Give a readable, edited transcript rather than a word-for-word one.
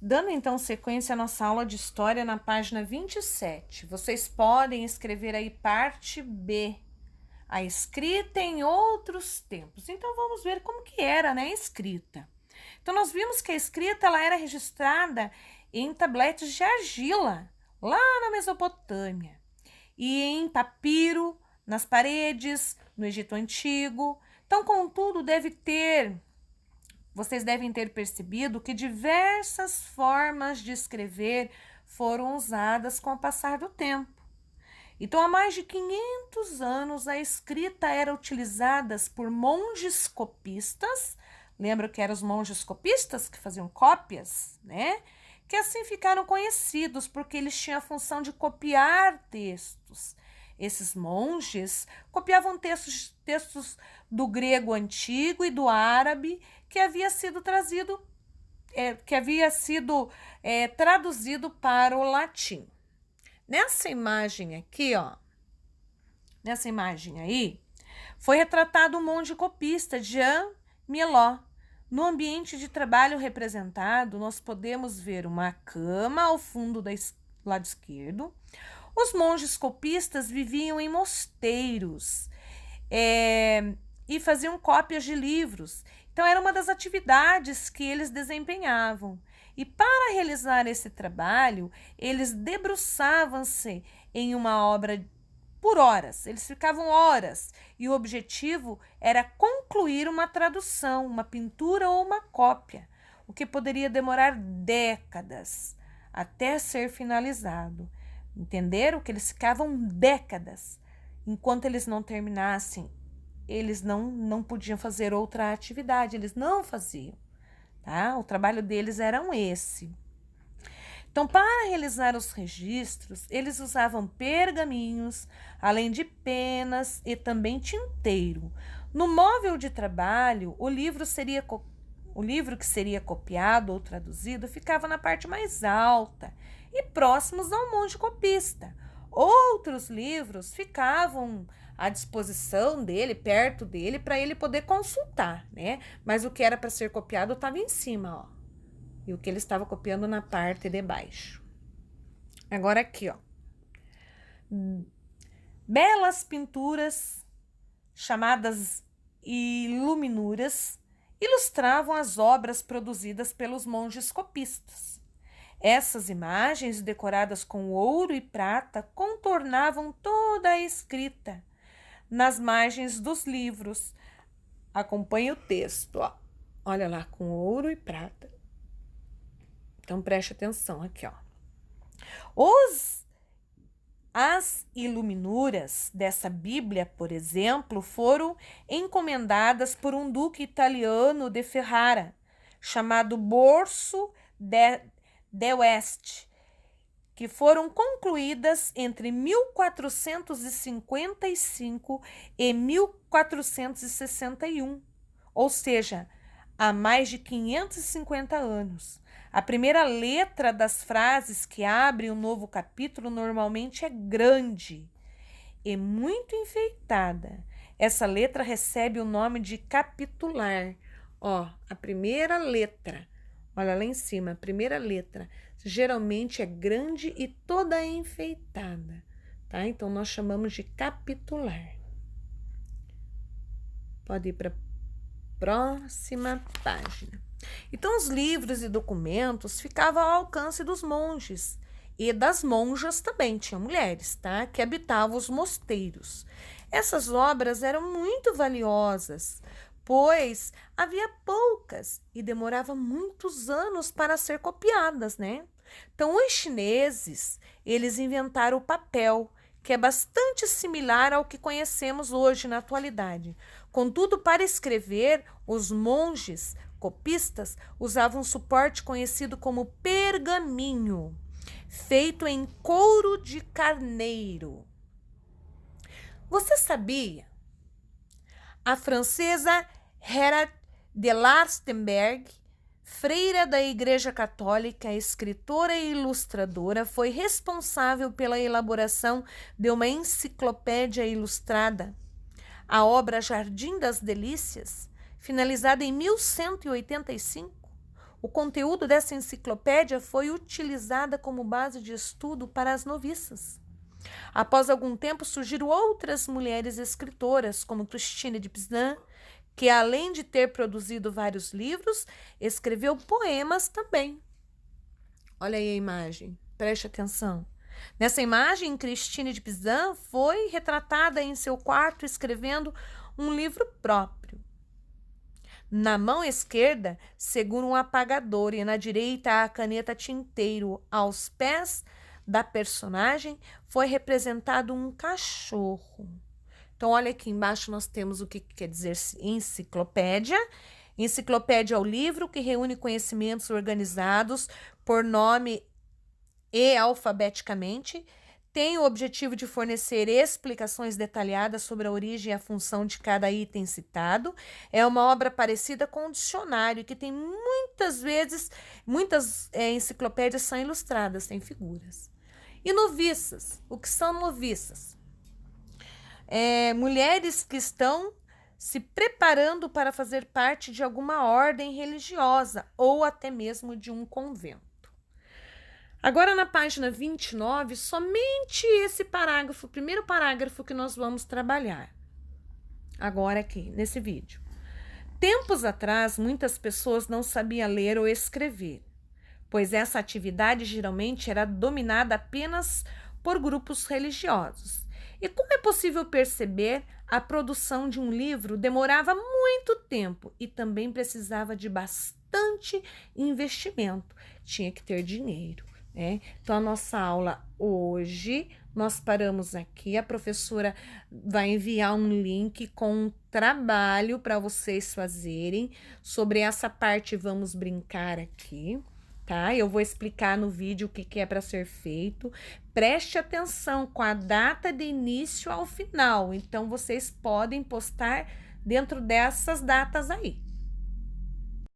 Dando então sequência à nossa aula de história na página 27, vocês podem escrever aí parte B, a escrita em outros tempos. Então vamos ver como que era, né, a escrita. Então nós vimos que a escrita ela era registrada em tabletes de argila, lá na Mesopotâmia, e em papiro, nas paredes, no Egito Antigo. Então, contudo, vocês devem ter percebido que diversas formas de escrever foram usadas com o passar do tempo. Então, há mais de 500 anos, a escrita era utilizada por monges copistas. Lembra que eram os monges copistas que faziam cópias, né? Que assim ficaram conhecidos porque eles tinham a função de copiar textos. Esses monges copiavam textos do grego antigo e do árabe que havia sido traduzido para o latim. Nessa imagem aqui, nessa imagem aí, foi retratado um monge copista, Jean Mielot. No ambiente de trabalho representado, nós podemos ver uma cama ao fundo do lado esquerdo. Os monges copistas viviam em mosteiros e faziam cópias de livros. Então, era uma das atividades que eles desempenhavam. E para realizar esse trabalho, eles debruçavam-se em uma obra por horas. Eles ficavam horas e o objetivo era concluir uma tradução, uma pintura ou uma cópia, o que poderia demorar décadas até ser finalizado. Entenderam que eles ficavam décadas. Enquanto eles não terminassem, eles não podiam fazer outra atividade, eles não faziam, tá? O trabalho deles era esse. Então, para realizar os registros, eles usavam pergaminhos, além de penas e também tinteiro. No móvel de trabalho, o livro que seria copiado ou traduzido ficava na parte mais alta e próximos ao monge copista. Outros livros ficavam à disposição dele, perto dele, para ele poder consultar, né? Mas o que era para ser copiado estava em cima, e o que ele estava copiando na parte de baixo. Agora aqui, belas pinturas chamadas iluminuras ilustravam as obras produzidas pelos monges copistas. Essas imagens, decoradas com ouro e prata, contornavam toda a escrita nas margens dos livros. Acompanhe o texto, olha lá, com ouro e prata. Então, preste atenção aqui, As iluminuras dessa Bíblia, por exemplo, foram encomendadas por um duque italiano de Ferrara, chamado Borso de West, que foram concluídas entre 1455 e 1461, ou seja, há mais de 550 anos. A primeira letra das frases que abrem um novo capítulo normalmente é grande e muito enfeitada. Essa letra recebe o nome de capitular. A primeira letra, olha lá em cima, a primeira letra, geralmente é grande e toda enfeitada, tá? Então, nós chamamos de capitular. Pode ir para a próxima página. Então, os livros e documentos ficavam ao alcance dos monges e das monjas também, tinham mulheres, tá? Que habitavam os mosteiros. Essas obras eram muito valiosas, pois havia poucas e demorava muitos anos para ser copiadas, né? Então, os chineses, eles inventaram o papel, que é bastante similar ao que conhecemos hoje na atualidade. Contudo, para escrever, os monges copistas usavam um suporte conhecido como pergaminho, feito em couro de carneiro. Você sabia? A francesa Hera de Larstenberg, freira da Igreja Católica, escritora e ilustradora, foi responsável pela elaboração de uma enciclopédia ilustrada, a obra Jardim das Delícias, finalizada em 1185. O conteúdo dessa enciclopédia foi utilizada como base de estudo para as noviças. Após algum tempo, surgiram outras mulheres escritoras, como Christine de Pizan, que além de ter produzido vários livros, escreveu poemas também. Olha aí a imagem, preste atenção. Nessa imagem, Christine de Pizan foi retratada em seu quarto escrevendo um livro próprio. Na mão esquerda, segura um apagador e na direita a caneta tinteiro. Aos pés da personagem foi representado um cachorro. Então, olha aqui embaixo nós temos o que quer dizer enciclopédia. Enciclopédia é o livro que reúne conhecimentos organizados por nome e alfabeticamente. Tem o objetivo de fornecer explicações detalhadas sobre a origem e a função de cada item citado. É uma obra parecida com um dicionário, que tem muitas enciclopédias são ilustradas, tem figuras. E noviças, o que são noviças? Mulheres que estão se preparando para fazer parte de alguma ordem religiosa ou até mesmo de um convento. Agora, na página 29, somente esse parágrafo, o primeiro parágrafo que nós vamos trabalhar. Agora aqui, nesse vídeo. Tempos atrás, muitas pessoas não sabiam ler ou escrever, pois essa atividade geralmente era dominada apenas por grupos religiosos. E como é possível perceber, a produção de um livro demorava muito tempo e também precisava de bastante investimento. Tinha que ter dinheiro. Então, a nossa aula hoje, nós paramos aqui, a professora vai enviar um link com um trabalho para vocês fazerem. Sobre essa parte, vamos brincar aqui, tá? Eu vou explicar no vídeo o que é para ser feito. Preste atenção com a data de início ao final, então vocês podem postar dentro dessas datas aí,